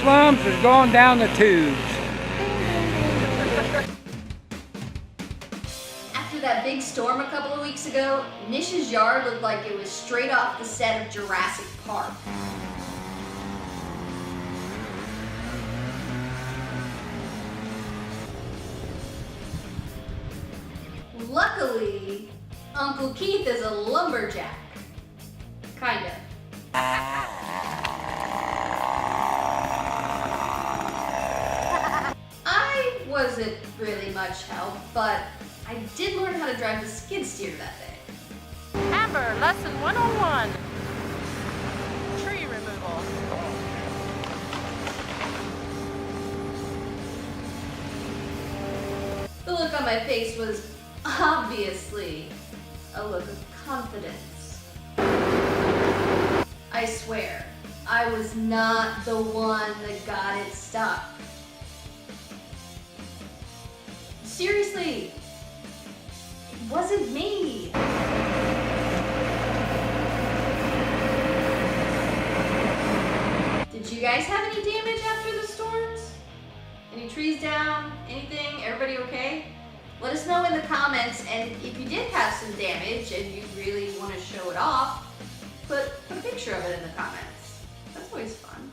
slums is going down the tubes. After that big storm a couple of weeks ago, Nish's yard looked like it was straight off the set of Jurassic Park. Luckily, Uncle Keith is a lumberjack. Kinda. I wasn't really much help, but I did learn how to drive the skid steer that day. Amber, lesson 101. Tree removal. The look on my face was obviously a look of confidence. I swear, I was not the one that got it stuck. Seriously, it wasn't me. Did you guys have any damage after the storms? Any trees down? Anything? Everybody okay? Let us know in the comments, and if you did have some damage and you really want to show it off, put a picture of it in the comments. That's always fun.